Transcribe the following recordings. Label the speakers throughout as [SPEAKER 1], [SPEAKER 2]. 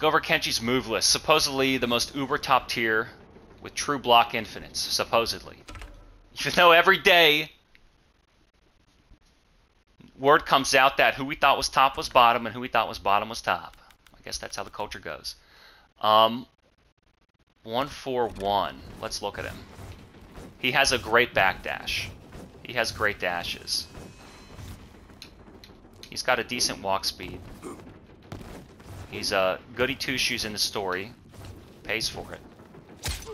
[SPEAKER 1] go over Kenshi's move list. Supposedly the most uber top tier with true block infinites. Supposedly. Even though every day word comes out that who we thought was top was bottom and who we thought was bottom was top. I guess that's how the culture goes. 141. Let's look at him. He has a great backdash. He has great dashes. He's got a decent walk speed. He's a goody two-shoes in the story. Pays for it.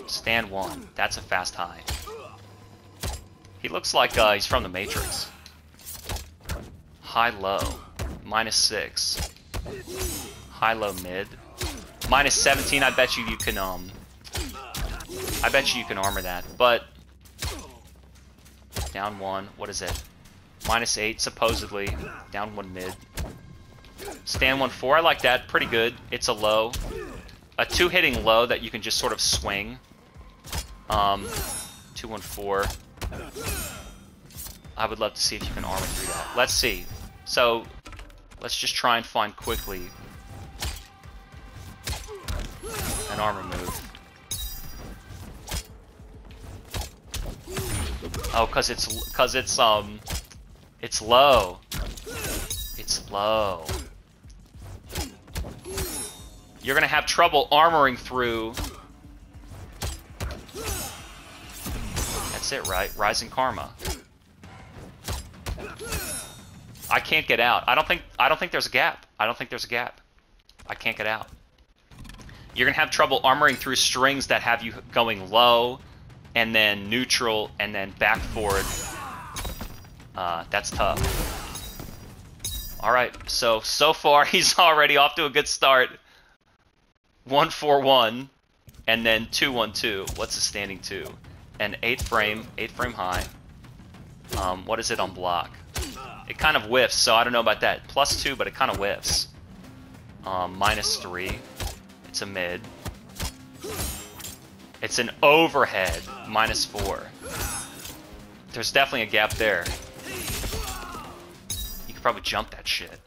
[SPEAKER 1] Stand 1. That's a fast high. He looks like he's from the Matrix. High-low. -6. High-low mid. -17. I bet you can I bet you can armor that. But down 1. What is it? -8 supposedly. Down 1 mid. Stand 1-4. I like that. Pretty good. It's a low. A 2-hitting low that you can just sort of swing. 2-1-4. I would love to see if you can armor through that. Let's see. So, let's just try and find quickly an armor move. Oh, cause it's low. It's low. You're gonna have trouble armoring through. That's it, right? Rising Karma. I can't get out. I don't think there's a gap. I don't think there's a gap. I can't get out. You're gonna have trouble armoring through strings that have you going low, and then neutral, and then back forward. That's tough. Alright, so far he's already off to a good start. 1-4-1, and then 2-1-2. What's a standing 2? And 8 frame high. What is it on block? It kind of whiffs, so I don't know about that. +2, but it kind of whiffs. -3. It's a mid. It's an overhead. -4. There's definitely a gap there. You could probably jump that shit.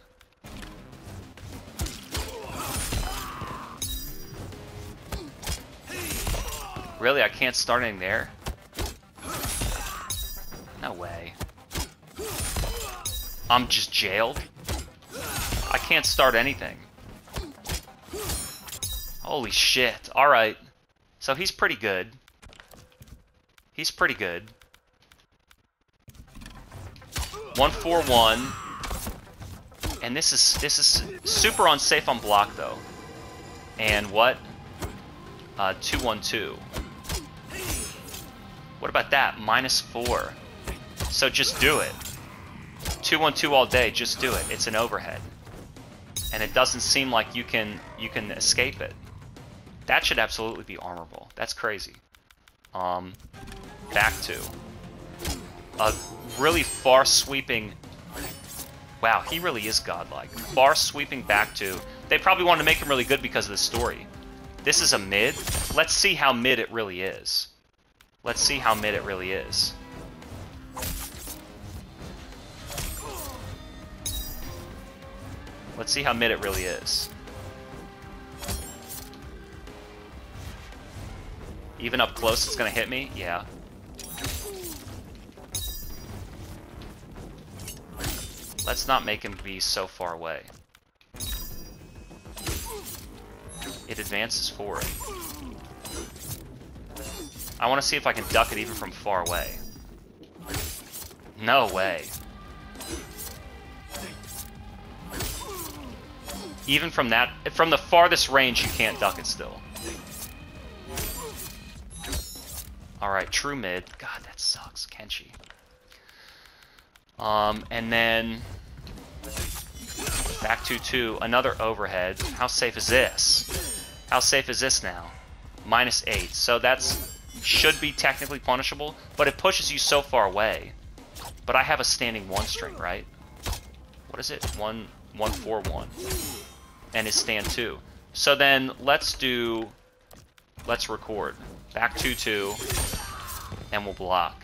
[SPEAKER 1] Really? I can't start anything there? No way. I'm just jailed? I can't start anything. Holy shit. Alright. So he's pretty good. He's pretty good. 1-4-1. And this is super unsafe on block though. And what? 2-1-2. What about that? -4. So just do it. 2-1-2 all day, just do it. It's an overhead. And it doesn't seem like you can escape it. That should absolutely be armorable. That's crazy. Back 2. A really far sweeping. Wow, he really is godlike. Far sweeping back 2. They probably wanted to make him really good because of the story. This is a mid. Let's see how mid it really is. Let's see how mid it really is. Let's see how mid it really is. Even up close, it's gonna hit me? Yeah. Let's not make him be so far away. It advances forward. I want to see if I can duck it even from far away. No way. Even from the farthest range, you can't duck it still. Alright, true mid. God, that sucks. Kenshi. And then back 2-2, another overhead. How safe is this? How safe is this now? -8. So that's should be technically punishable, but it pushes you so far away. But I have a standing 1 string, right? What is it? 1-4-1. And his stand 2. So then let's record. Back 2-2, and we'll block.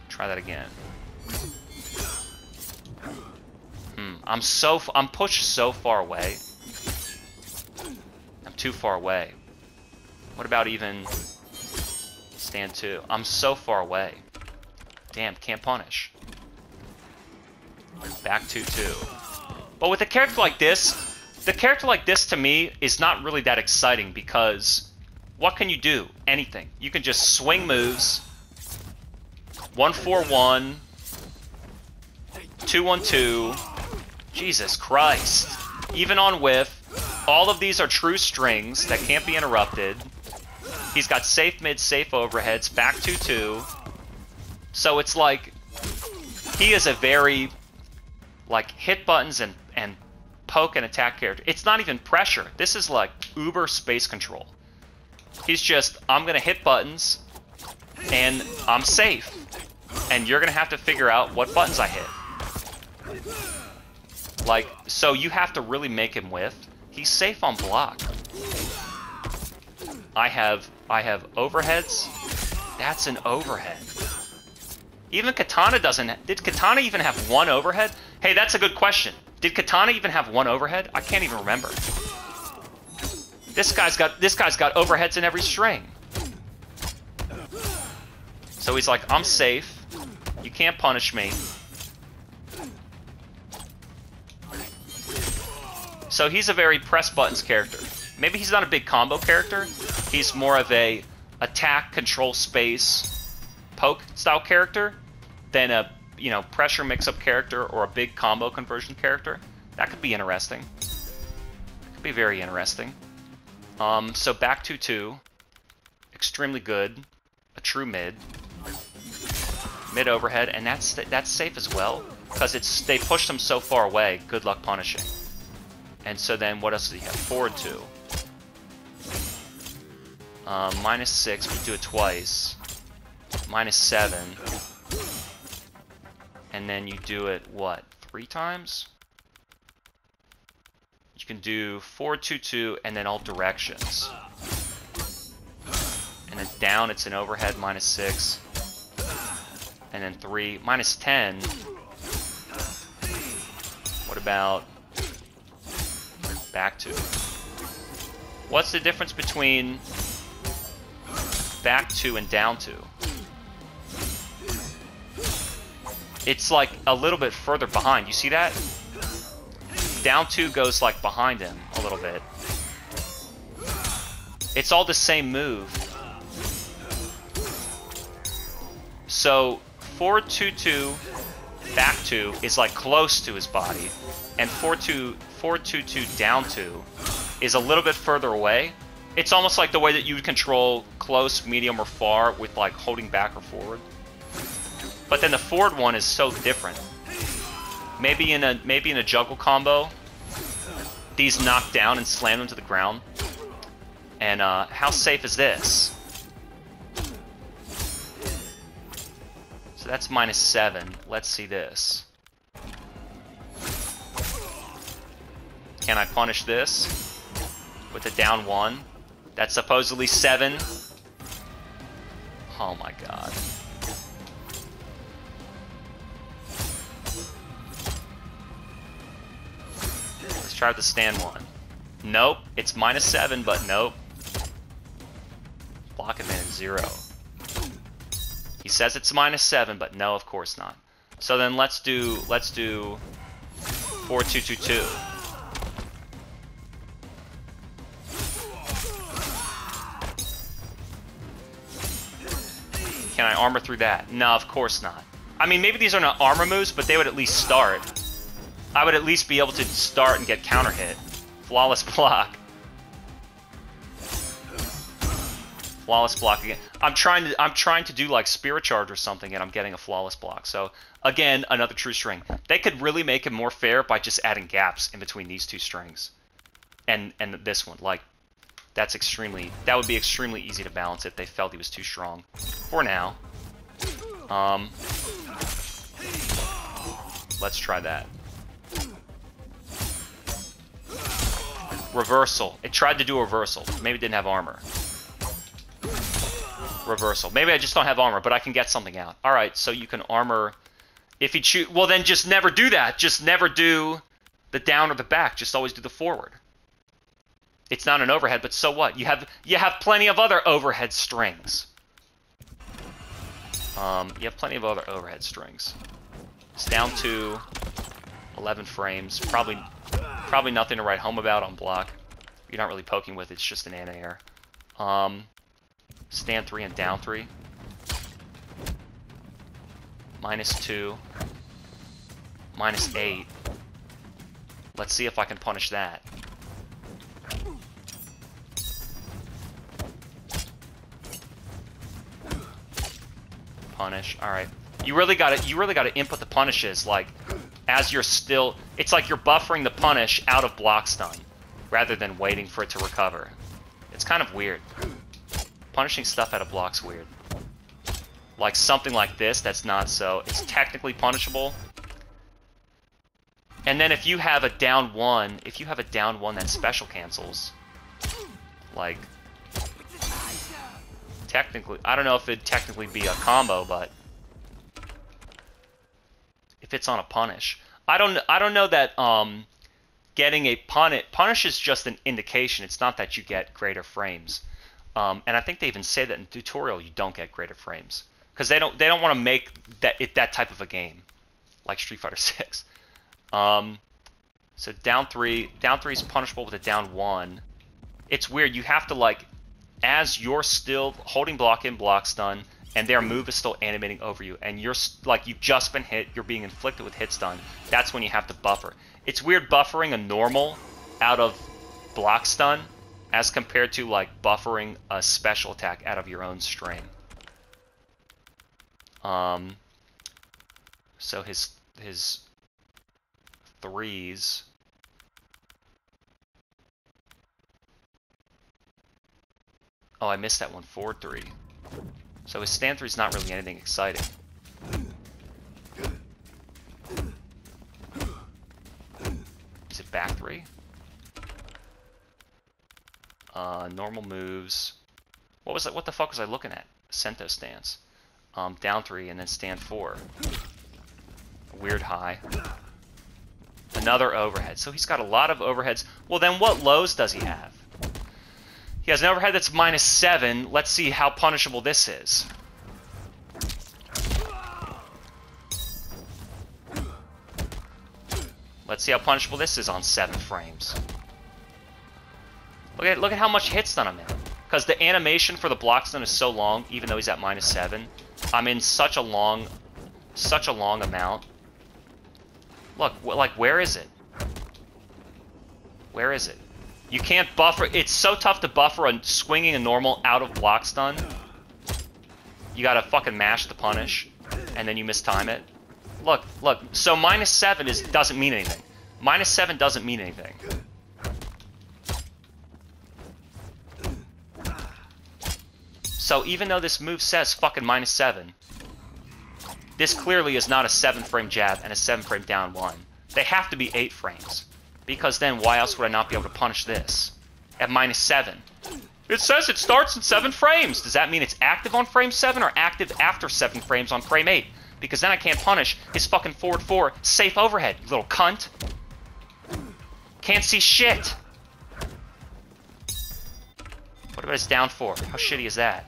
[SPEAKER 1] Try that again. I'm pushed so far away. I'm too far away. What about even stand 2? I'm so far away. Damn, can't punish. Back 2-2. But with a character like this, to me is not really that exciting because what can you do? Anything. You can just swing moves. 1-4-1. 2-1-2. Jesus Christ. Even on whiff. All of these are true strings that can't be interrupted. He's got safe mid, safe overheads, back 2-2. So it's like, he is a very, like, hit buttons and poke and attack character. It's not even pressure. This is like uber space control. He's just, I'm going to hit buttons, and I'm safe. And you're going to have to figure out what buttons I hit. Like, so you have to really make him whiff. He's safe on block. I have overheads. That's an overhead. Even Katana doesn't... Did Katana even have one overhead? Hey, that's a good question. Did Katana even have one overhead? I can't even remember. This guy's got overheads in every string. So he's like, I'm safe. You can't punish me. So he's a very press buttons character. Maybe he's not a big combo character. He's more of a attack, control space, poke style character than a, you know, pressure mix-up character or a big combo conversion character. That could be interesting. Could be very interesting. So back 2-2. Extremely good. A true mid. Mid overhead, and that's safe as well because they pushed him so far away. Good luck punishing. And so then what else do you have? Forward 2. -6, we do it twice. -7. And then you do it, what, 3 times? You can do forward 2-2 and then all directions. And then down it's an overhead -6. And then 3, -10. What about back 2? What's the difference between back 2 and down 2? It's like a little bit further behind. You see that? Down 2 goes like behind him a little bit. It's all the same move. So forward 2-2, back 2 is like close to his body, and forward 2-2, down 2 is a little bit further away. It's almost like the way that you would control close, medium, or far with like holding back or forward. But then the forward one is so different. Maybe in a juggle combo, these knock down and slam them to the ground. And how safe is this? So that's -7. Let's see this. Can I punish this with a down 1? That's supposedly 7. Oh my god. Let's try with the stand 1. Nope, it's -7, but nope. Block him in 0. He says it's -7, but no, of course not. So then let's do 4-2-2-2. Can I armor through that? No, of course not. I mean, maybe these are not armor moves, but they would at least start. I would at least be able to start and get counter hit. Flawless block. Flawless block again. I'm trying to do like Spirit Charge or something, and I'm getting a flawless block. So again, another true string. They could really make it more fair by just adding gaps in between these two strings, and this one. Like that would be extremely easy to balance if they felt he was too strong. For now, let's try that. Reversal. It tried to do a reversal. Maybe it didn't have armor. Reversal. Maybe I just don't have armor, but I can get something out. Alright, so you can armor If he choose, well then just never do that. Just never do the down or the back. Just always do the forward. It's not an overhead, but so what? You have plenty of other overhead strings. You have plenty of other overhead strings. It's down to 11 frames. Probably nothing to write home about on block. You're not really poking with it. It's just an anti-air. Stand 3 and down 3. -2. -8. Let's see if I can punish that. Punish. All right. You really got to input the punishes like as you're still. It's like you're buffering the punish out of block stun rather than waiting for it to recover. It's kind of weird. Punishing stuff out of block's weird. Like something like this, that's not so. It's technically punishable. And then if you have a down 1, that special cancels. Like, technically, I don't know if it'd technically be a combo, but if it's on a punish, I don't know that getting a punish is just an indication. It's not that you get greater frames. And I think they even say that in the tutorial you don't get greater frames because they don't want to make that type of a game like Street Fighter 6. So down 3 is punishable with a down 1. It's weird. You have to like, as you're still holding block in block stun, and their move is still animating over you, and you're like you've just been hit, you're being inflicted with hit stun. That's when you have to buffer. It's weird buffering a normal out of block stun as compared to like buffering a special attack out of your own string. So his 3s. Oh, I missed that one. Forward 3. So his stand 3 is not really anything exciting. Is it back 3? Normal moves. What was that? What the fuck was I looking at? Sento stance. Down 3 and then stand 4. Weird high. Another overhead. So he's got a lot of overheads. Well, then what lows does he have? He has an overhead that's -7. Let's see how punishable this is. Let's see how punishable this is on 7 frames. Look at how much hit stun I'm in. Because the animation for the block stun is so long, even though he's at -7. I'm in such a long amount. Look, like, where is it? Where is it? You can't buffer. It's so tough to buffer swinging a normal out of block stun. You gotta fucking mash the punish, and then you mistime it. Look. So -7 doesn't mean anything. -7 doesn't mean anything. So even though this move says fucking -7, this clearly is not a 7-frame jab and a 7-frame down 1. They have to be 8 frames. Because then why else would I not be able to punish this at -7? It says it starts in 7 frames. Does that mean it's active on frame 7 or active after 7 frames on frame 8? Because then I can't punish his fucking forward 4 safe overhead, you little cunt. Can't see shit. What about his down 4? How shitty is that?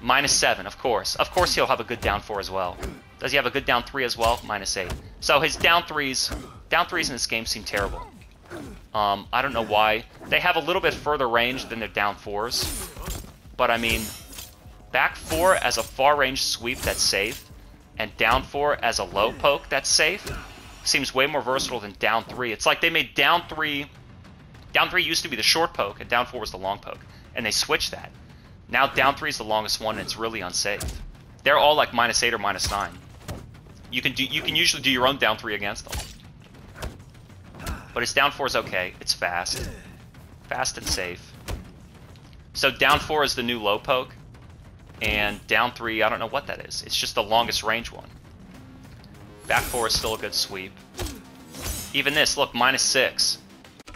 [SPEAKER 1] -7, of course. Of course he'll have a good down 4 as well. Does he have a good down 3 as well? -8. So his down threes in this game seem terrible. I don't know why. They have a little bit further range than their down 4s. But I mean, back 4 as a far range sweep that's safe, and down 4 as a low poke that's safe, seems way more versatile than down 3. It's like they made down 3... Down 3 used to be the short poke, and down 4 was the long poke. And they switched that. Now down 3 is the longest one, and it's really unsafe. They're all like -8 or -9. You can usually do your own down 3 against them. But his down 4 is okay. It's fast. Fast and safe. So down 4 is the new low poke. And down 3, I don't know what that is. It's just the longest range one. Back 4 is still a good sweep. Even this, look, -6.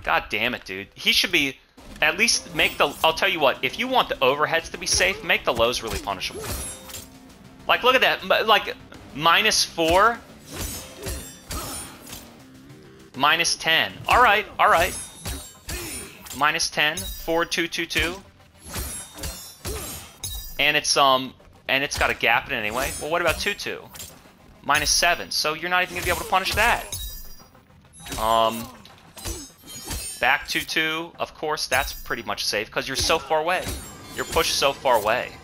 [SPEAKER 1] God damn it, dude. He should be... At least make the... I'll tell you what, if you want the overheads to be safe, make the lows really punishable. Like, look at that. Like, -4. -10. Alright, alright. -10. Forward 2-2-2. And it's got a gap in it anyway. Well, what about 2-2? -7. So you're not even gonna be able to punish that. Back 2-2. Of course, that's pretty much safe because you're so far away. You're pushed so far away.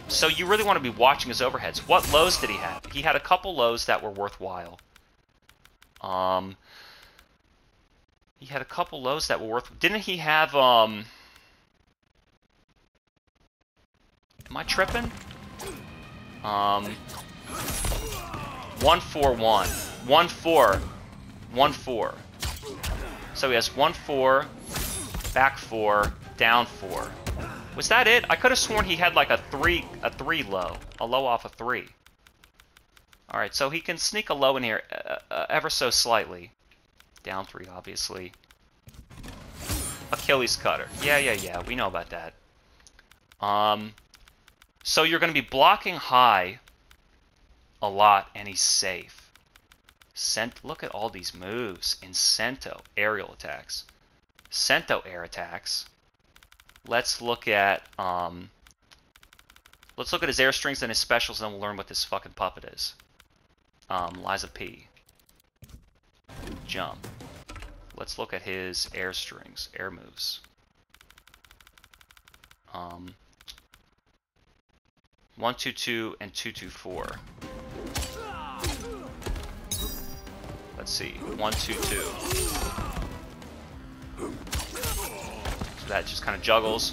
[SPEAKER 1] So you really want to be watching his overheads. What lows did he have? He had a couple lows that were worthwhile. He had a couple lows that were worth. Didn't he have? Am I tripping? 1-4-1, 1-4, 1-4. So he has 1-4, back 4, down 4. Was that it? I could have sworn he had like a 3 low, a low off a 3. All right, so he can sneak a low in here ever so slightly. Down 3, obviously. Achilles cutter. Yeah. We know about that. So you're going to be blocking high a lot, and he's safe. Look at all these moves in Sento. Aerial attacks. Sento air attacks. Let's look at his air strings and his specials, and then we'll learn what this fucking puppet is. Liza P. Jump. Let's look at his air strings, air moves. 1-2-2 and 2-2-4. Let's see, 1-2-2. So that just kind of juggles.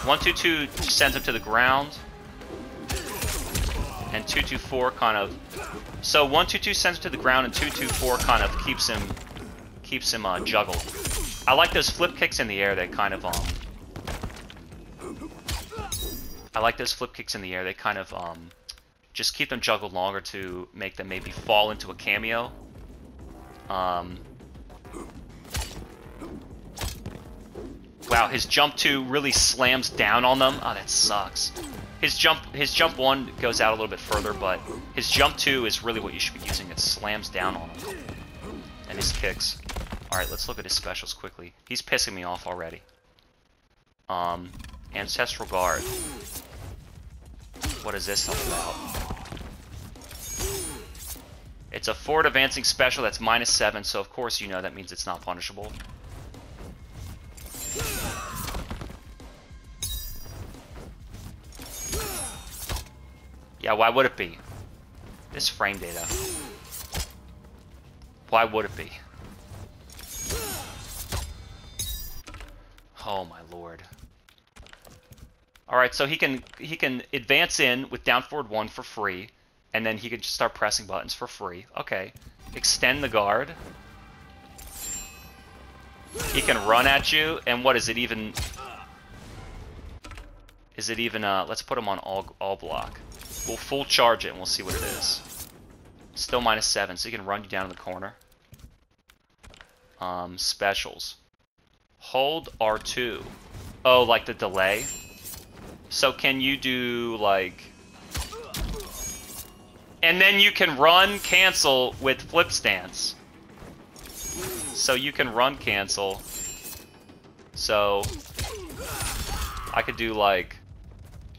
[SPEAKER 1] 1-2-2 sends him to the ground, and 2-2-4 kind of. So 1-2-2 sends him to the ground, and 2-2-4 kind of keeps him juggled. I like those flip kicks in the air. They kind of I like those flip kicks in the air. They kind of just keep them juggled longer to make them maybe fall into a cameo. Wow, his jump 2 really slams down on them. Oh, that sucks. His jump 1 goes out a little bit further, but his jump 2 is really what you should be using. It slams down on him. And his kicks. Alright, let's look at his specials quickly. He's pissing me off already. Ancestral Guard. What is this all about? It's a forward advancing special that's -7, so of course you know that means it's not punishable. Yeah, why would it be? This frame data. Why would it be? Oh my lord. Alright, so he can advance in with down forward 1 for free, and then he can just start pressing buttons for free. Okay. Extend the guard. He can run at you, and what is it even? Is it even let's put him on all block. We'll full charge it and we'll see what it is. Still -7, so he can run you down in the corner. Specials. Hold R2. Oh, like the delay? So can you do, like... And then you can run cancel with flip stance. So you can run cancel. So... I could do, like...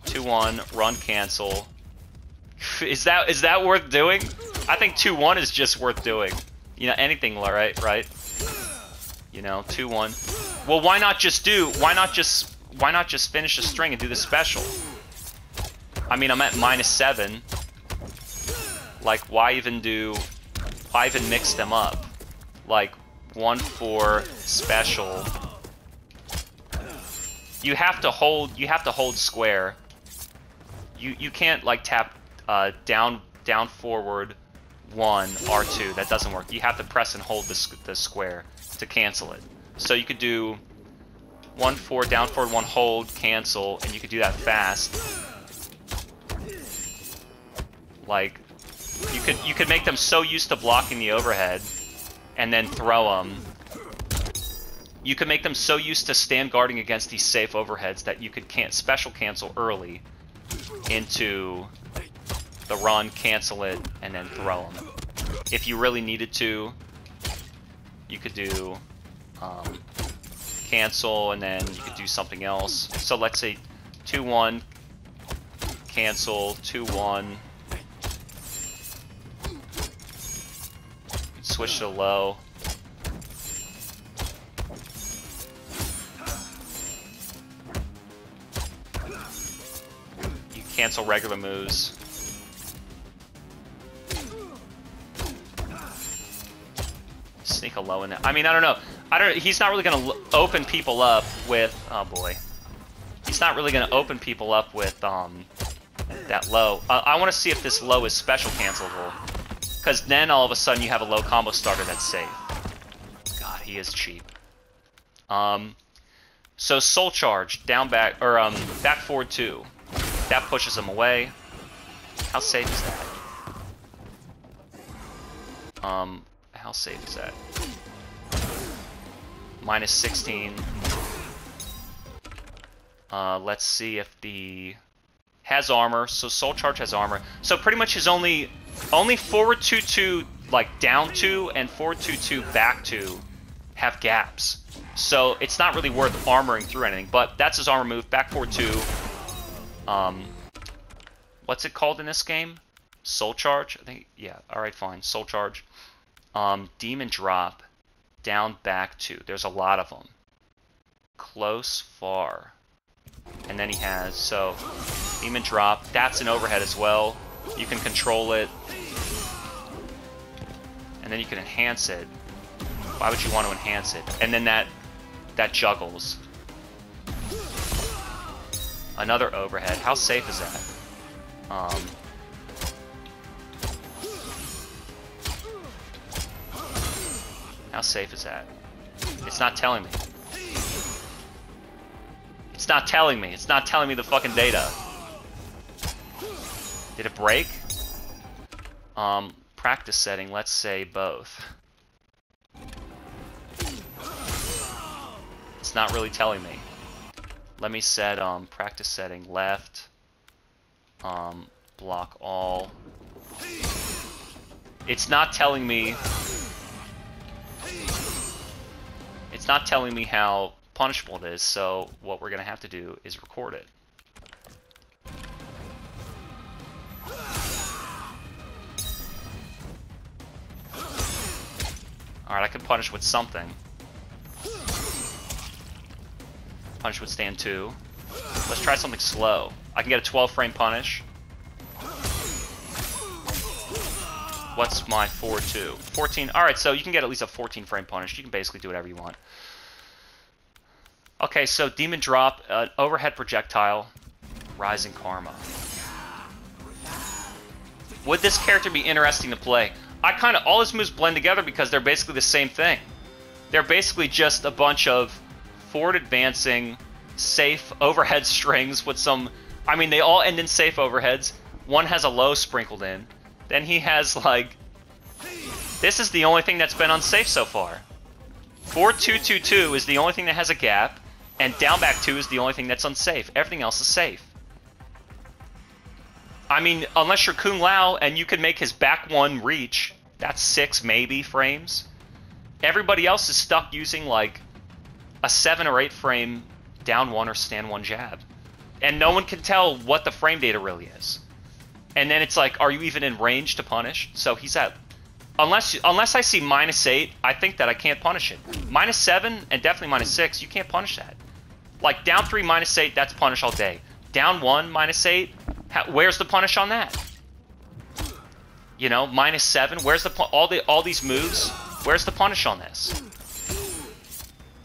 [SPEAKER 1] 2-1, run cancel. Is that worth doing? I think 2-1 is just worth doing. You know, anything, right? You know, 2-1. Well, why not just finish the string and do the special? I mean, I'm at -7. Like, why even mix them up? Like, 1-4 special. You have to hold square. You can't like tap down forward 1 R2. That doesn't work. You have to press and hold the square to cancel it. So you could do 1-4 down forward 1 hold cancel, and you could do that fast. Like you could make them so used to blocking the overhead and then throw them. You could make them so used to stand guarding against these safe overheads that you could special cancel early, into the run, cancel it, and then throw them. If you really needed to, you could do cancel, and then you could do something else. So let's say 2-1, cancel, 2-1. Switch to low. You cancel regular moves. Sneak a low in there. I mean, I don't know. He's not really going to open people up with... Oh, boy. He's not really going to open people up with that low. I want to see if this low is special cancelable. Because then all of a sudden you have a low combo starter that's safe. God, he is cheap. So Soul Charge, down back, or back forward 2. That pushes him away. How safe is that? How safe is that? Minus 16. Let's see if the... Has armor, so Soul Charge has armor. So pretty much his only forward 2-2, like down 2, and forward 2-2, back 2 have gaps. So it's not really worth armoring through anything, but that's his armor move. Back forward 2. What's it called in this game? Soul Charge? I think, yeah, alright, fine. Soul Charge. Demon Drop. Down, back 2. There's a lot of them. Close, far. And then he has, so, Demon Drop. That's an overhead as well. You can control it. And then you can enhance it. Why would you want to enhance it? And then that juggles. Another overhead. How safe is that? How safe is that? It's not telling me. It's not telling me. It's not telling me the fucking data. Did it break? Practice setting, let's say both. It's not really telling me. Let me set practice setting left. Block all. It's not telling me. It's not telling me how punishable it is, so what we're gonna have to do is record it. Alright, I can punish with something. Punish with stand 2. Let's try something slow. I can get a 12 frame punish. What's my 4-2? 14. Alright, so you can get at least a 14 frame punish. You can basically do whatever you want. Okay, so Demon Drop, overhead projectile, Rising Karma. Would this character be interesting to play? All his moves blend together because they're basically the same thing. They're basically just a bunch of forward advancing, safe overhead strings with some... I mean, they all end in safe overheads. One has a low sprinkled in. Then he has, like... This is the only thing that's been unsafe so far. 4-2-2-2 is the only thing that has a gap, and down back 2 is the only thing that's unsafe. Everything else is safe. I mean, unless you're Kung Lao and you can make his back 1 reach, that's 6 maybe frames. Everybody else is stuck using like a 7 or 8 frame down 1 or stand 1 jab. And no one can tell what the frame data really is. And then it's like, are you even in range to punish? So he's at... Unless I see -8, I think that I can't punish it. -7 and definitely -6, you can't punish that. Like down 3 -8, that's punish all day. Down 1 -8, where's the punish on that? You know, -7, where's the all these moves? Where's the punish on this?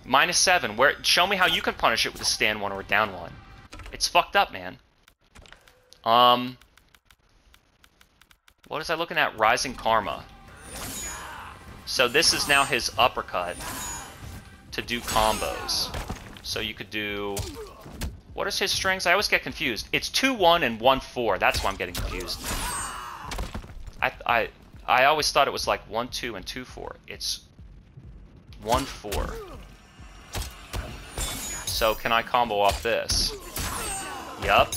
[SPEAKER 1] -7, where? Show me how you can punish it with a stand 1 or a down 1. It's fucked up, man. What is I looking at? Rising Karma. So this is now his uppercut to do combos. So you could do... What is his strings? I always get confused. It's 2-1 and 1-4. That's why I'm getting confused. I always thought it was like 1-2 and 2-4. It's 1-4. So can I combo off this? Yup.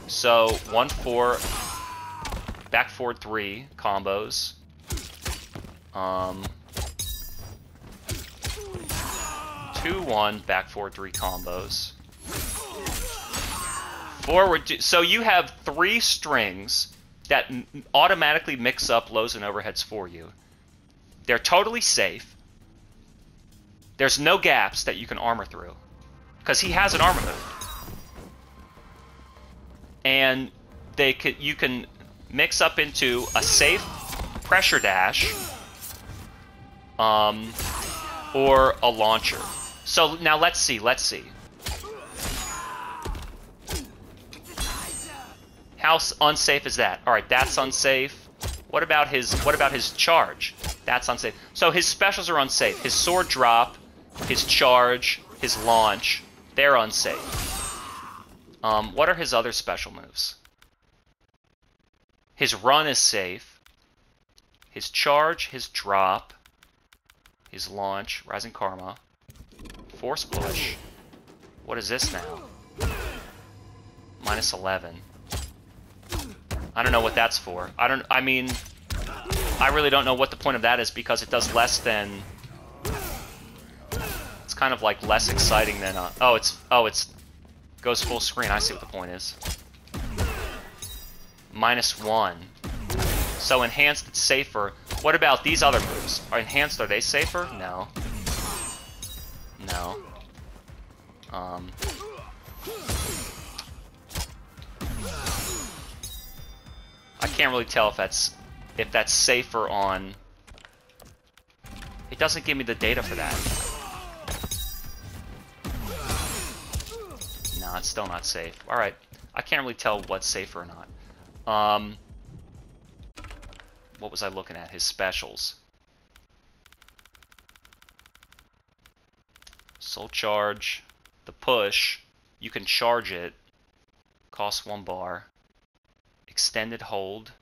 [SPEAKER 1] So 1-4, back forward 3 combos. 2-1, back forward 3 combos. Forward. So you have 3 strings that automatically mix up lows and overheads for you. They're totally safe. There's no gaps that you can armor through, because he has an armor move. And you can mix up into a safe pressure dash, or a launcher. So now let's see. How unsafe is that? All right, that's unsafe. What about his charge? That's unsafe. So his specials are unsafe. His sword drop, his charge, his launch, they're unsafe. What are his other special moves? His run is safe. His charge, his drop, his launch, Rising Karma, Force Push. What is this now? -11. I don't know what that's for. I mean, I really don't know what the point of that is, because it does less than... It's kind of like less exciting than... it's goes full screen. I see what the point is. -1. So enhanced, it's safer. What about these other moves? Are enhanced, are they safer? No. No. I can't really tell if that's safer on... It doesn't give me the data for that. No, it's still not safe. Alright. I can't really tell what's safer or not. What was I looking at? His specials. Soul Charge. The push. You can charge it. Costs 1 bar. Extended hold.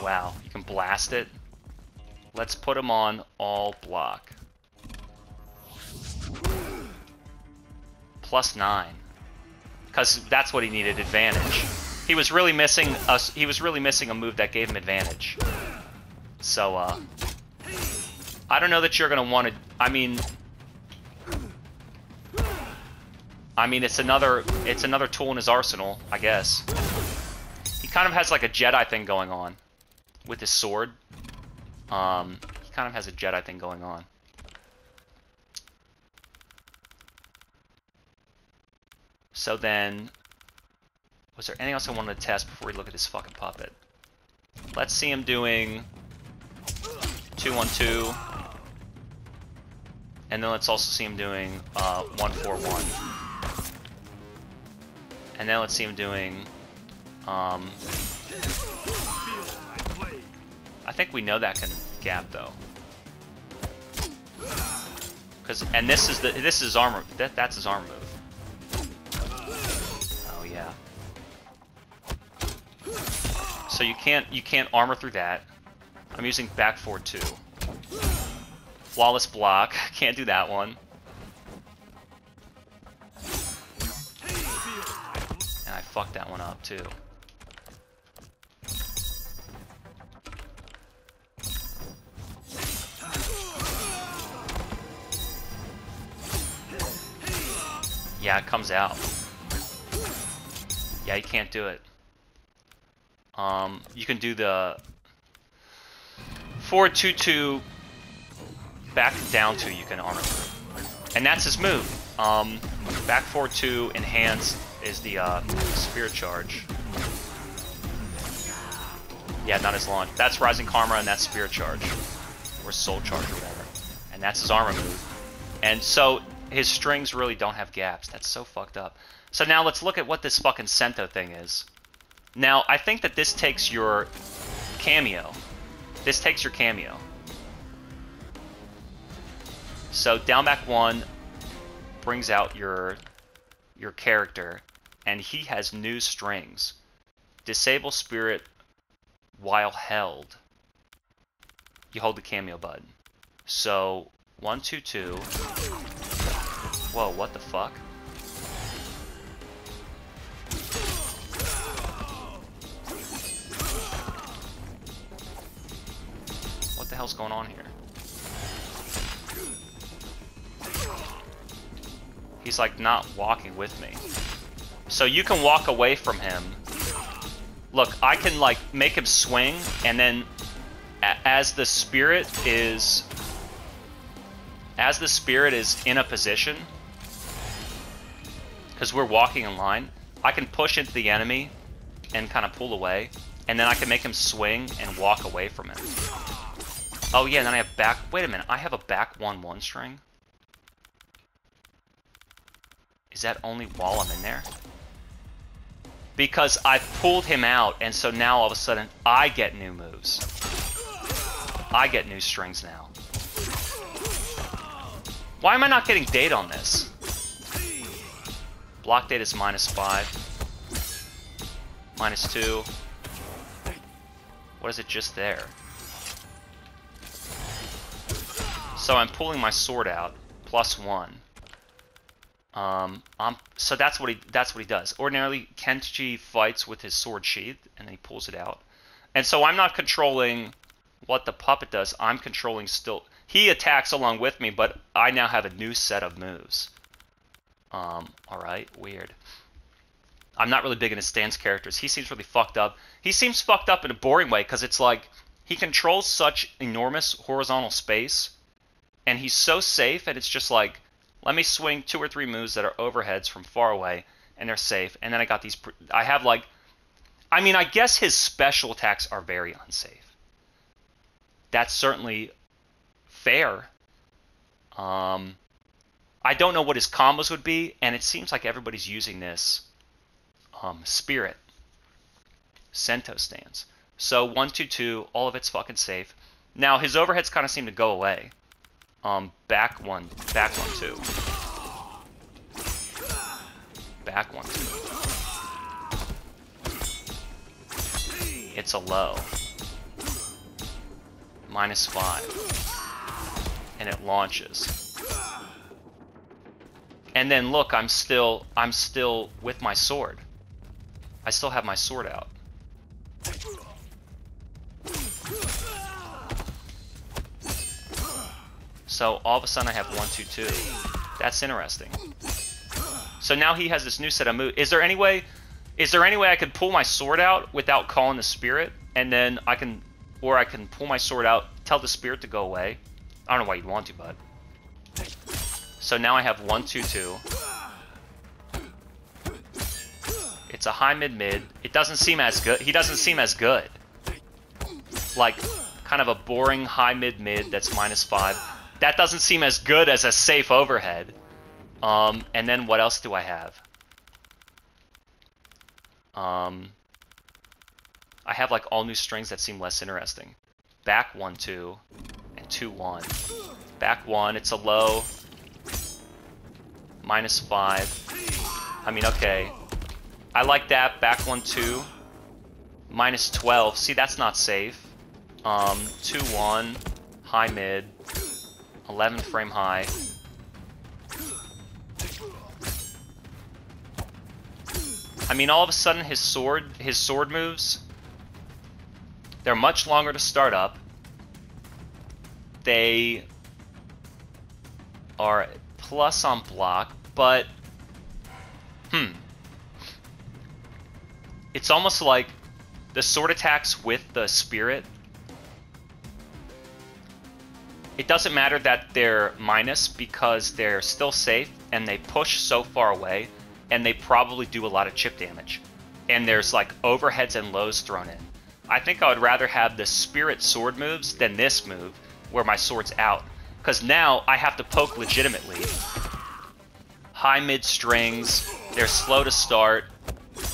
[SPEAKER 1] Wow, you can blast it. Let's put him on all block. +9. Because that's what he needed, advantage. He was really missing a move that gave him advantage. So I don't know that you're gonna want to. I mean it's another tool in his arsenal, I guess. He kind of has like a Jedi thing going on with his sword. He kind of has a Jedi thing going on. So then, was there anything else I wanted to test before we look at his fucking puppet? Let's see him doing 2-1-2. And then let's also see him doing 1-4-1. And then let's see him doing... I think we know that can gap though. And this is his armor. That's his armor move. Oh yeah. So you can't armor through that. I'm using back 4-2. Flawless block. Can't do that one. And I fucked that one up too. Yeah, it comes out. Yeah, you can't do it. You can do the 4-2-2 back down 2. You can armor through, and that's his move. Back 4-2 enhanced is the spirit charge. Yeah, not his launch. That's Rising Karma and that's spirit charge, or soul charge or whatever, and that's his armor move. And so his strings really don't have gaps. That's so fucked up. So now let's look at what this fucking Sento thing is. Now, I think that this takes your cameo. This takes your cameo. So down back 1 brings out your character, and he has new strings. Disable spirit while held. You hold the cameo button. So 1-2-2. Whoa, what the fuck? hell's going on here? He's like not walking with me. So you can walk away from him. Look, I can like make him swing, and then as the spirit is in a position, because we're walking in line, I can push into the enemy and kind of pull away, and then I can make him swing and walk away from him. Oh yeah, and then I have back... Wait a minute, I have a back 1-1 string? Is that only while I'm in there? Because I've pulled him out, and so now all of a sudden I get new moves. I get new strings now. Why am I not getting data on this? Block data is -5. -2. What is it just there? So I'm pulling my sword out, +1. So that's what he does. Ordinarily, Kenshi fights with his sword sheathed, and then he pulls it out. And so I'm not controlling what the puppet does. I'm controlling still. He attacks along with me, but I now have a new set of moves. Alright, weird. I'm not really big into Stan's characters. He seems really fucked up. He seems fucked up in a boring way, because it's like, he controls such enormous horizontal space, and he's so safe, and it's just like, let me swing 2 or 3 moves that are overheads from far away, and they're safe, and then I got these, I have like, I mean, I guess his special attacks are very unsafe. That's certainly fair. I don't know what his combos would be, and it seems like everybody's using this spirit Sento stance. So 1-2-2, all of it's fucking safe. Now his overheads kind of seem to go away. Back 1, 2. Back 1, 2. It's a low. -5. And it launches. And then look, I'm still with my sword. I still have my sword out. So all of a sudden I have 1-2-2. That's interesting. So now he has this new set of moves. Is there any way I could pull my sword out without calling the spirit, and then I can pull my sword out, tell the spirit to go away? I don't know why you'd want to, bud. So now I have 1-2-2. It's a high mid. It doesn't seem as good. He doesn't seem as good. Like kind of a boring high mid that's -5. That doesn't seem as good as a safe overhead. And then what else do I have? I have like all new strings that seem less interesting. Back 1-2 and 2-1. Back 1, it's a low. -5. I mean, okay. I like that. Back 1-2. -12. See, that's not safe. 2-1. High mid. 11 frame high. I mean, all of a sudden his sword moves, they're much longer to start up. They are plus on block, but it's almost like the sword attacks with the spirit. It doesn't matter that they're minus because they're still safe and they push so far away and they probably do a lot of chip damage. And there's like overheads and lows thrown in. I think I would rather have the spirit sword moves than this move where my sword's out. Because now I have to poke legitimately. High mid strings, they're slow to start,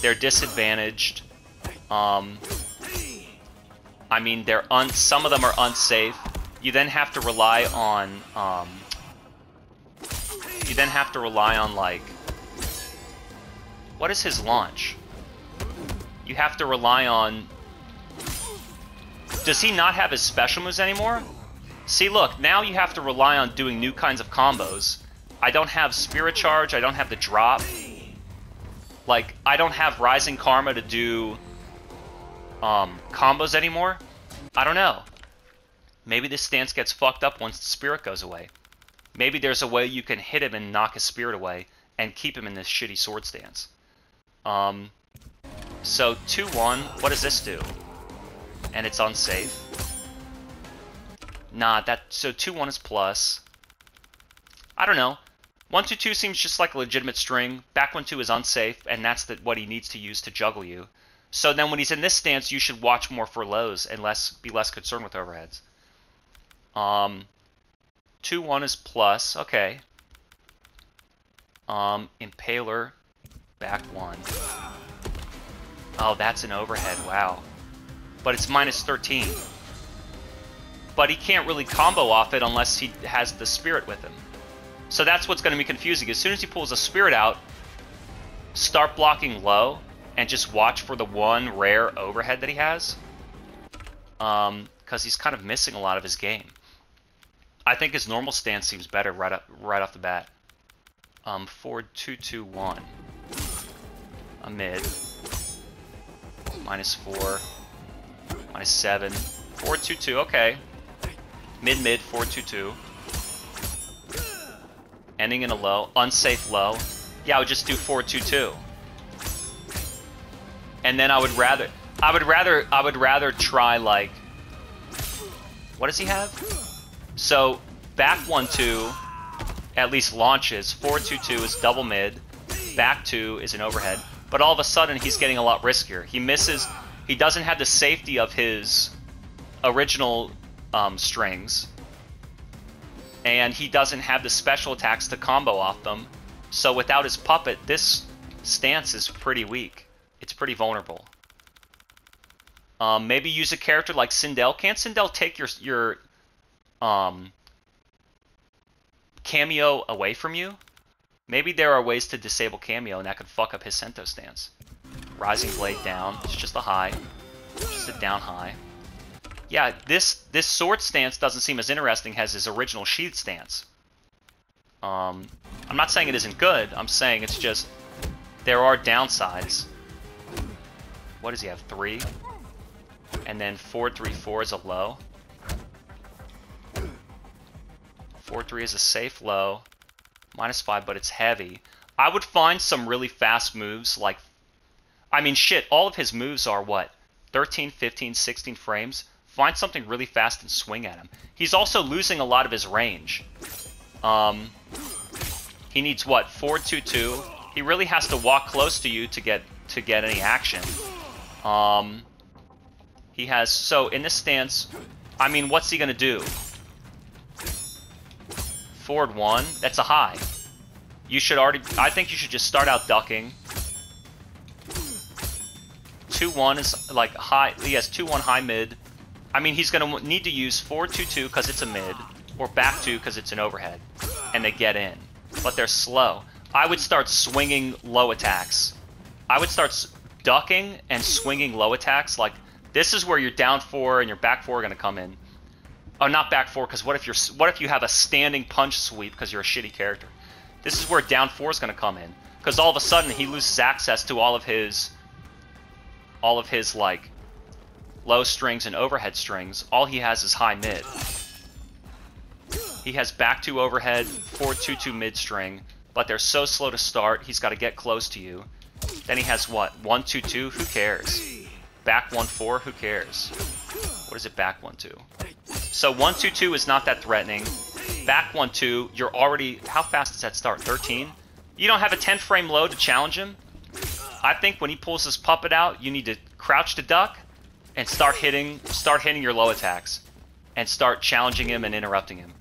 [SPEAKER 1] they're disadvantaged. I mean, some of them are unsafe. You then have to rely on like, what is his launch? You have to rely on, does he not have his special moves anymore? See, look, now you have to rely on doing new kinds of combos. I don't have Spirit Charge, I don't have the drop. Like, I don't have Rising Karma to do combos anymore. I don't know. Maybe this stance gets fucked up once the spirit goes away. Maybe there's a way you can hit him and knock his spirit away and keep him in this shitty sword stance. So 2-1, what does this do? And it's unsafe. Nah, so 2-1 is plus. I don't know. 1-2-2 seems just like a legitimate string. Back 1-2 is unsafe, and that's what he needs to use to juggle you. So then when he's in this stance, you should watch more for lows and be less concerned with overheads. 2-1 is plus, okay. Impaler, back 1. Oh, that's an overhead, wow. But it's minus 13. But he can't really combo off it unless he has the spirit with him. So that's what's going to be confusing. As soon as he pulls a spirit out, start blocking low and just watch for the one rare overhead that he has. Because he's kind of missing a lot of his game. I think his normal stance seems better right off the bat. 4-2-2-1. A mid. Minus 4. Minus 7. 4-2-2, okay. Mid-mid, 4-2-2. Ending in a low. Unsafe low. Yeah, I would just do 4-2-2. And then I would rather try, like, what does he have? So back 1-2 at least launches. 4-2-2 is double mid. Back 2 is an overhead. But all of a sudden he's getting a lot riskier. He misses. He doesn't have the safety of his original strings. And he doesn't have the special attacks to combo off them. So without his puppet, this stance is pretty weak. It's pretty vulnerable. Maybe use a character like Sindel. Can't Sindel take your cameo away from you? Maybe there are ways to disable cameo and that could fuck up his Sento stance. Rising Blade down. It's just a high. Just a down high. Yeah, this sword stance doesn't seem as interesting as his original sheath stance. I'm not saying it isn't good. I'm saying it's just there are downsides. What does he have? 3? And then 4-3-4 is a low. 4-3 is a safe low. Minus 5, but it's heavy. I would find some really fast moves like... I mean, shit, all of his moves are what? 13, 15, 16 frames? Find something really fast and swing at him. He's also losing a lot of his range. He needs what? 4-2-2. He really has to walk close to you to get any action. He has... So, in this stance, I mean, what's he gonna do? Forward 1? That's a high. You should already... I think you should just start out ducking. 2-1 is like high... He has 2-1 high mid. I mean, he's gonna need to use 4-2-2 because it's a mid. Or back 2 because it's an overhead. And they get in. But they're slow. I would start swinging low attacks. I would start ducking and swinging low attacks. Like, this is where your down 4 and your back 4 are going to come in. Oh, not back 4, because what if you have a standing punch sweep because you're a shitty character? This is where down 4 is going to come in. Because all of a sudden, he loses access to all of his, like, low strings and overhead strings. All he has is high mid. He has back 2 overhead, 4-2-2 mid string, but they're so slow to start, he's got to get close to you. Then he has what? 1-2-2? Who cares? Back 1-4? Who cares? What is it back 1-2? So 1-2-2 is not that threatening. Back 1-2, you're already... How fast does that start? 13? You don't have a 10 frame low to challenge him? I think when he pulls his puppet out, you need to crouch to duck and start hitting your low attacks. And start challenging him and interrupting him.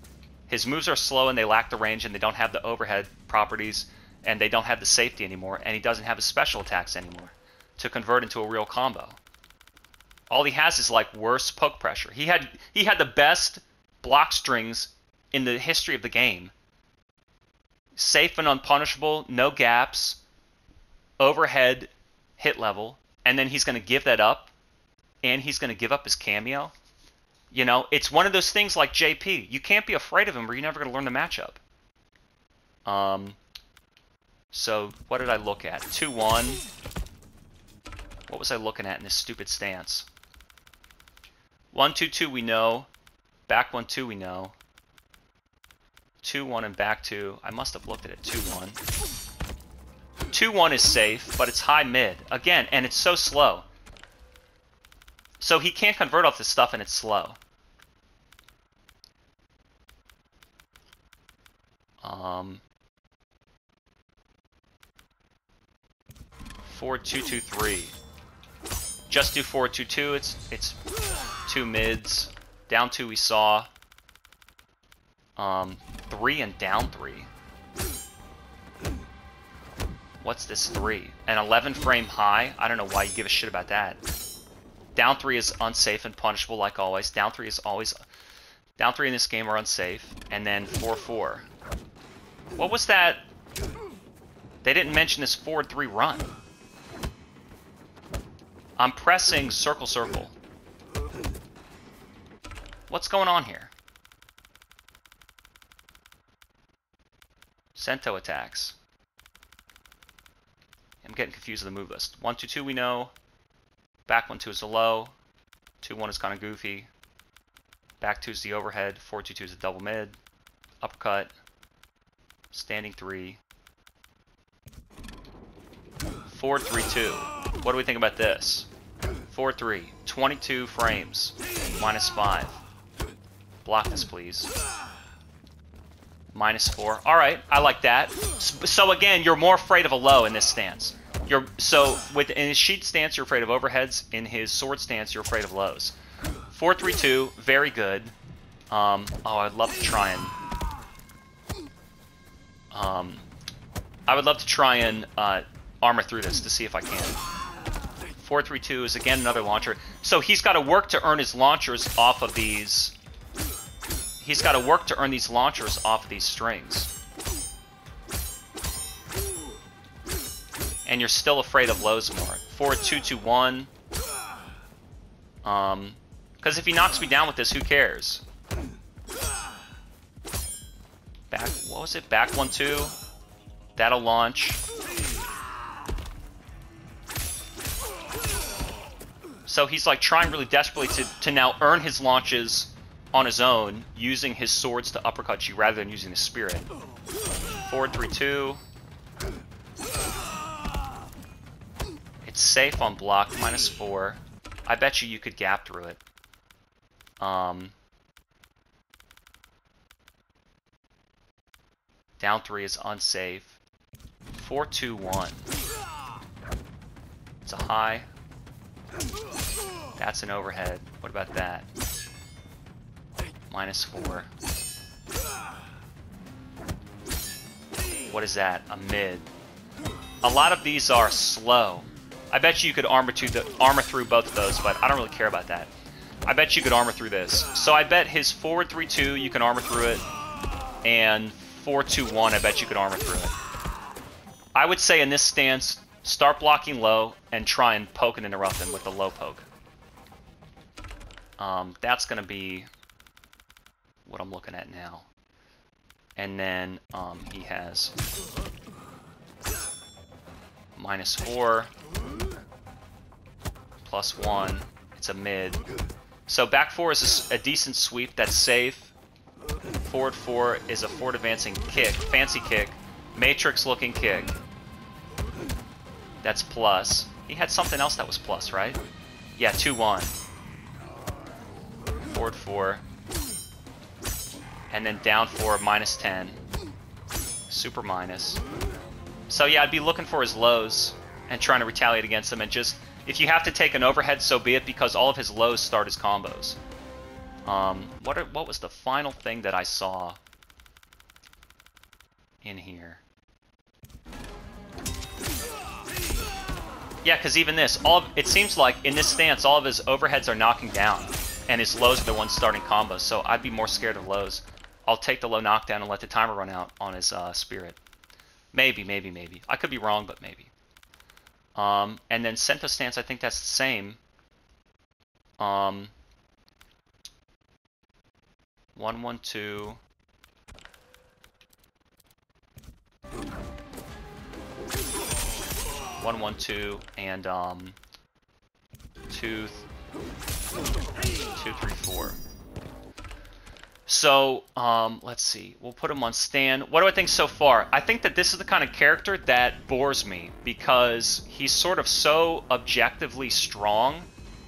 [SPEAKER 1] His moves are slow and they lack the range and they don't have the overhead properties and they don't have the safety anymore and he doesn't have his special attacks anymore to convert into a real combo. All he has is like worse poke pressure. He had the best block strings in the history of the game. Safe and unpunishable, no gaps, overhead hit level, and then he's going to give that up and he's going to give up his cameo. You know, it's one of those things like JP. You can't be afraid of him or you're never going to learn the matchup. So, what did I look at? 2-1. What was I looking at in this stupid stance? 1-2-2 we know. Back 1-2 we know. 2-1 and back 2. I must have looked at it. 2-1. 2-1 is safe, but it's high mid. Again, and it's so slow. So he can't convert off this stuff and it's slow. 4-2-2-3. Just do 4-2-2. It's 2 mids. Down 2 we saw. 3 and down 3. What's this 3? An 11 frame high? I don't know why you give a shit about that. Down 3 is unsafe and punishable like always. Down 3 is always... Down 3 in this game are unsafe. And then 4-4. What was that? They didn't mention this forward 3 run. I'm pressing circle, circle. What's going on here? Sento attacks. I'm getting confused with the move list. 1-2-2 we know. Back 1-2 is a low. 2-1 is kind of goofy. Back 2 is the overhead. 4-2-2 is a double mid. Uppercut. Standing 3. 4-3-2. What do we think about this? 4-3. 22 frames. -5. Block this, please. -4. Alright, I like that. So again, you're more afraid of a low in this stance. In his sheet stance, you're afraid of overheads. In his sword stance, you're afraid of lows. 4-3-2, very good. Oh, I'd love to try and... I would love to try and armor through this to see if I can. 4-3-2 is again another launcher. So he's got to work to earn his launchers off of these... He's got to work to earn these launchers off of these strings. And you're still afraid of lows more. 4-2-2-1. Because if he knocks me down with this, who cares? Back, what was it? Back 1-2. That'll launch. So he's like trying really desperately to now earn his launches on his own, using his swords to uppercut you rather than using his spirit. 4-3-2. It's safe on block, -4. I bet you could gap through it. Down 3 is unsafe. 4-2-1. It's a high. That's an overhead. What about that? -4. What is that? A mid. A lot of these are slow. I bet you could armor through both of those, but I don't really care about that. I bet you could armor through this. So I bet his forward 3-2, you can armor through it. And 4-2-1, I bet you could armor through it. I would say in this stance, start blocking low and try and poke and interrupt him with the low poke. That's going to be what I'm looking at now. And then he has -4, +1. It's a mid. So back 4 is a decent sweep that's safe. Forward 4 is a forward advancing kick, fancy kick, matrix looking kick. That's plus. He had something else that was plus, right? Yeah, 2-1. Forward 4. And then down 4, -10. Super minus. So yeah, I'd be looking for his lows and trying to retaliate against them, and just, if you have to take an overhead, so be it, because all of his lows start as combos. What was the final thing that I saw in here? Yeah, because even this, it seems like in this stance, all of his overheads are knocking down, and his lows are the ones starting combos, so I'd be more scared of lows. I'll take the low knockdown and let the timer run out on his spirit. Maybe. I could be wrong, but maybe. And then Sento stance, I think that's the same. 1-1-2. And 2-3-4. So, let's see. We'll put him on Stan. What do I think so far? I think that this is the kind of character that bores me because he's sort of so objectively strong.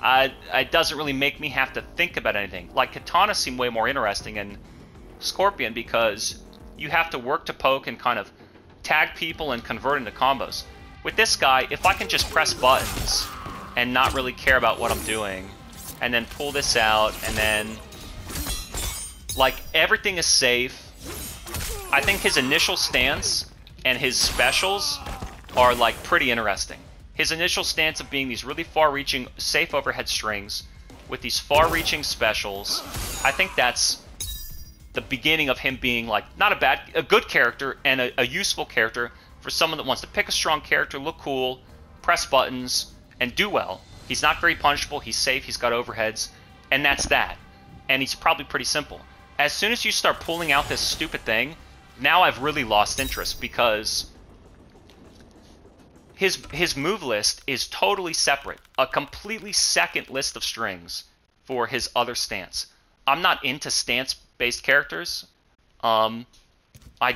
[SPEAKER 1] It doesn't really make me have to think about anything. Like, Katana seem way more interesting in Scorpion because you have to work to poke and kind of tag people and convert into combos. With this guy, if I can just press buttons and not really care about what I'm doing, and then pull this out, and then, like, everything is safe. I think his initial stance and his specials are, like, pretty interesting. His initial stance of being these really far-reaching, safe overhead strings with these far-reaching specials, I think that's the beginning of him being, like, not a good character and a useful character for someone that wants to pick a strong character, look cool, press buttons, and do well. He's not very punishable, he's safe, he's got overheads, and that's that. And he's probably pretty simple. As soon as you start pulling out this stupid thing, now I've really lost interest because his move list is totally separate. A completely second list of strings for his other stance. I'm not into stance-based characters. I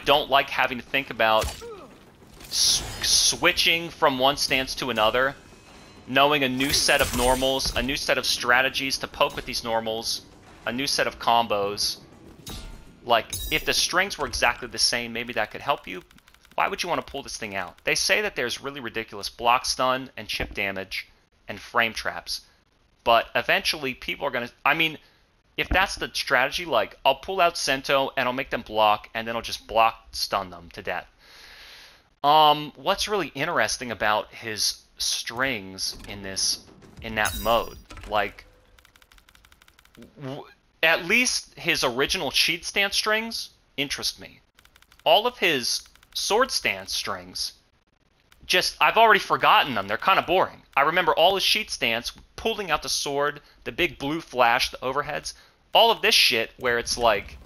[SPEAKER 1] don't like having to think about switching from one stance to another, knowing a new set of normals, a new set of strategies to poke with these normals, a new set of combos. Like, if the strings were exactly the same, maybe that could help you. Why would you want to pull this thing out? They say that there's really ridiculous block stun and chip damage and frame traps. But eventually, people are going to... I mean, if that's the strategy, like, I'll pull out Sento and I'll make them block, and then I'll just block stun them to death. What's really interesting about his strings in that mode? Like, at least his original cheat stance strings interest me. All of his sword stance strings, I've already forgotten them. They're kind of boring. I remember all his cheat stance, pulling out the sword, the big blue flash, the overheads, all of this shit where it's like,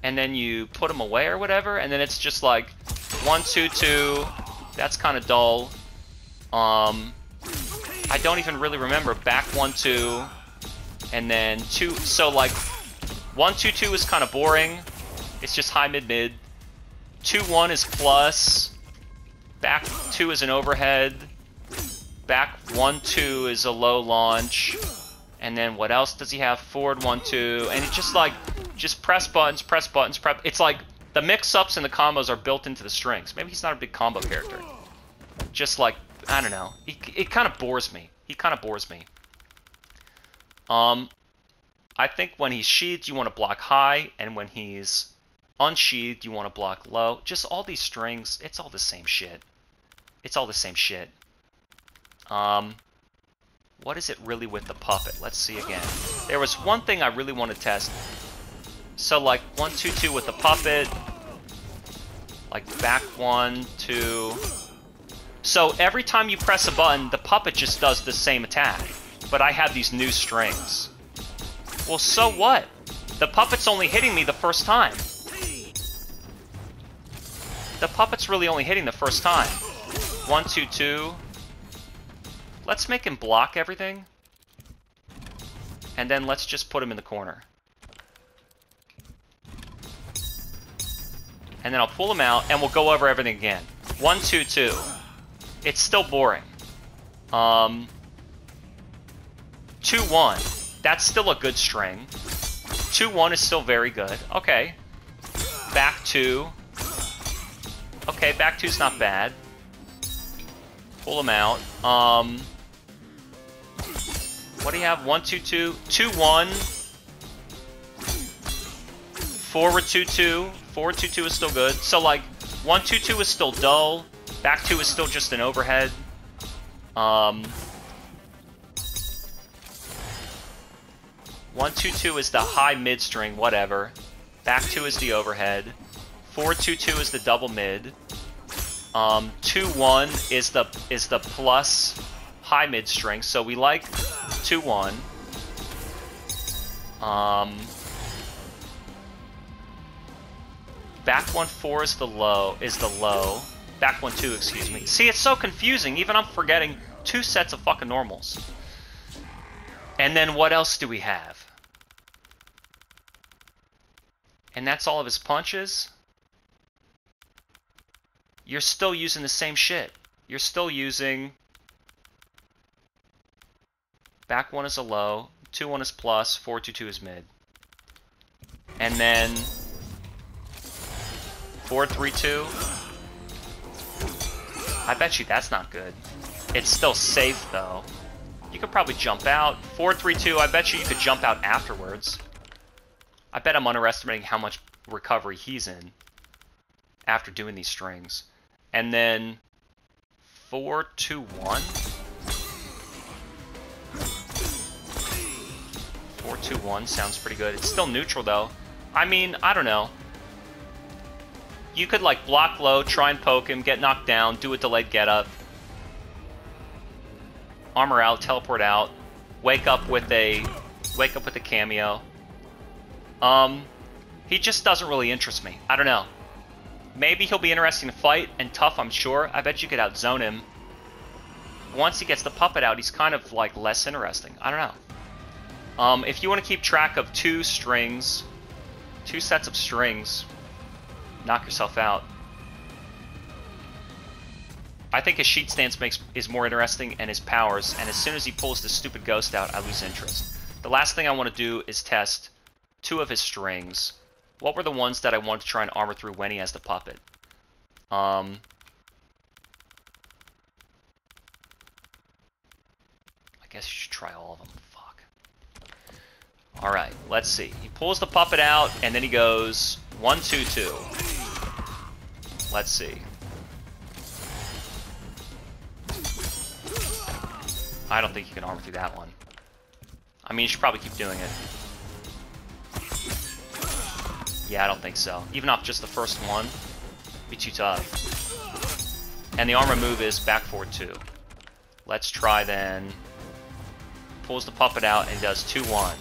[SPEAKER 1] and then you put them away or whatever, and then it's just like 1, 2, 2. That's kind of dull. I don't even really remember. Back 1, 2, and then 2. So like 1, 2, 2 is kind of boring. It's just high, mid, mid. 2, 1 is plus. Back 2 is an overhead. Back 1, 2 is a low launch. And then what else does he have? Forward 1, 2. And it's just like, just press buttons, press buttons, press. It's like the mix-ups and the combos are built into the strings. Maybe he's not a big combo character. Just like, I don't know. It kind of bores me. He kind of bores me. I think when he's sheathed, you want to block high, and when he's unsheathed, you want to block low. Just all these strings, it's all the same shit. It's all the same shit. What is it really with the puppet? Let's see again. There was one thing I really want to test. So like 1, 2, 2 with the puppet. Like back 1, 2. So every time you press a button, the puppet just does the same attack. But I have these new strings. Well, so what? The puppet's only hitting me the first time. The puppet's really only hitting the first time. 1, 2, 2. Let's make him block everything. And then let's just put him in the corner. And then I'll pull him out, and we'll go over everything again. 1, 2, 2. It's still boring. 2, 1. That's still a good string. 2, 1 is still very good. Okay. Back 2. Okay, back 2's not bad. Pull him out. What do you have? 1, 2, 2. 2, 1. Forward 2, 2. Forward 2, 2 is still good. So, like, 1, 2, 2 is still dull. Back 2 is still just an overhead. 1, 2, 2 is the high mid string, whatever. Back 2 is the overhead. Forward 2, 2 is the double mid. 2, 1 is the plus high mid string, so we like 2, 1. Back 1, 4 is the low. Back 1, 2, excuse me. See, it's so confusing. Even I'm forgetting 2 sets of fucking normals. And then what else do we have? And that's all of his punches? You're still using the same shit. You're still using back 1 is a low, 2-1 is plus, 4-2-2 is mid. And then 4-3-2. I bet you that's not good. It's still safe though. You could probably jump out. 4-3-2, I bet you could jump out afterwards. I bet I'm underestimating how much recovery he's in after doing these strings. And then 4-2-1. 4-2-1 sounds pretty good. It's still neutral though. I mean, I don't know. You could like block low, try and poke him, get knocked down, do a delayed get up. Armor out, teleport out, wake up with a cameo. He just doesn't really interest me. I don't know. Maybe he'll be interesting to fight and tough, I'm sure. I bet you could outzone him. Once he gets the puppet out, he's kind of like less interesting. I don't know. If you want to keep track of 2 strings, 2 sets of strings, knock yourself out. I think his sheet stance is more interesting, and his powers, and as soon as he pulls the stupid ghost out, I lose interest. The last thing I want to do is test 2 of his strings. What were the ones that I wanted to try and armor through when he has the puppet? I guess you should try all of them. Fuck. Alright, let's see. He pulls the puppet out, and then he goes 1-2-2. Let's see. I don't think you can armor through that one. I mean, you should probably keep doing it. Yeah, I don't think so. Even off just the first one, it'd be too tough. And the armor move is back forward 2. Let's try then. Pulls the puppet out and does 2-1.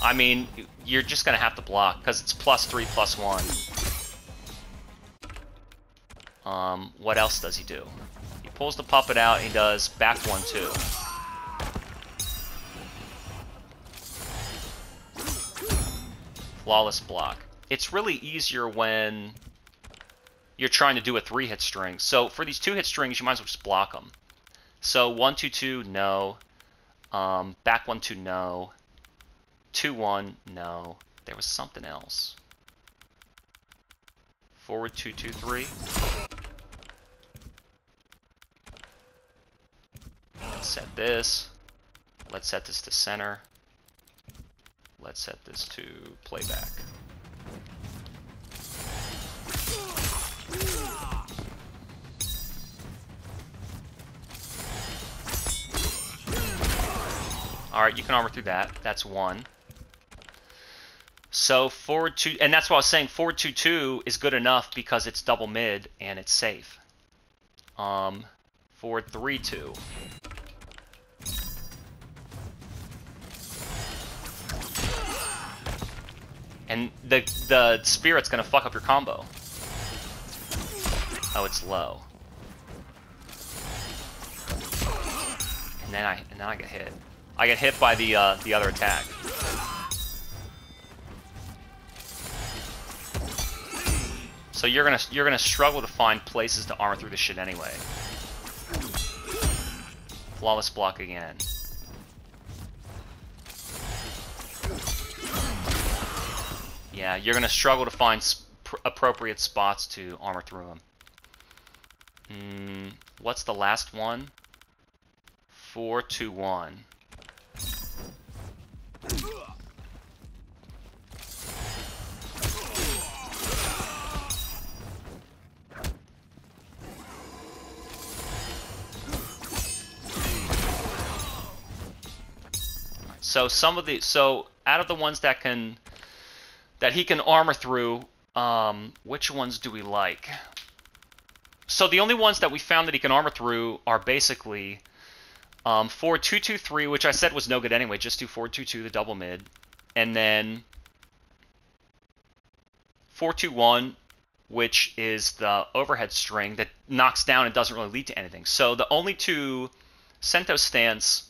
[SPEAKER 1] I mean, you're just gonna have to block because it's +3/+1. What else does he do? He pulls the puppet out and he does back 1-2. Flawless block. It's really easier when you're trying to do a 3-hit string. So for these 2-hit strings, you might as well just block them. So 1-2-2, no. Back 1-2, no. 2-1, no. There was something else. Forward 2-2-3. Let's set this. Let's set this to center. Let's set this to playback. Alright, you can armor through that. That's 1. So forward 2, and that's what I was saying, forward 2-2 is good enough because it's double mid and it's safe. Forward 3-2. And the spirit's gonna fuck up your combo. Oh, it's low. And then I get hit. I get hit by the other attack. So you're gonna struggle to find places to armor through this shit anyway. Flawless block again. Yeah, you're gonna struggle to find appropriate spots to armor through them. What's the last one? 4-2-1. So out of the ones that he can armor through, which ones do we like? So the only ones that we found that he can armor through are basically 4-2-2-3, which I said was no good anyway. Just do 4-2-2, the double mid, and then 4-2-1, which is the overhead string that knocks down and doesn't really lead to anything. So the only two Sento stance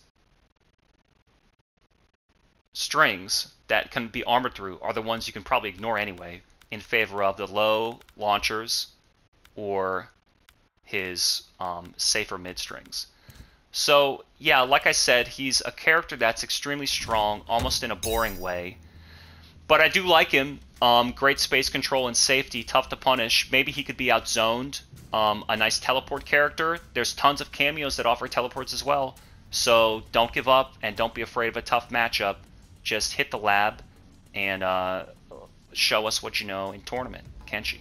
[SPEAKER 1] strings that can be armored through are the ones you can probably ignore anyway, in favor of the low launchers or his safer mid strings. So yeah, like I said, he's a character that's extremely strong, almost in a boring way. But I do like him. Great space control and safety, tough to punish. Maybe he could be outzoned. A nice teleport character. There's tons of cameos that offer teleports as well. So don't give up and don't be afraid of a tough matchup. Just hit the lab and show us what you know in tournament. Kenshi.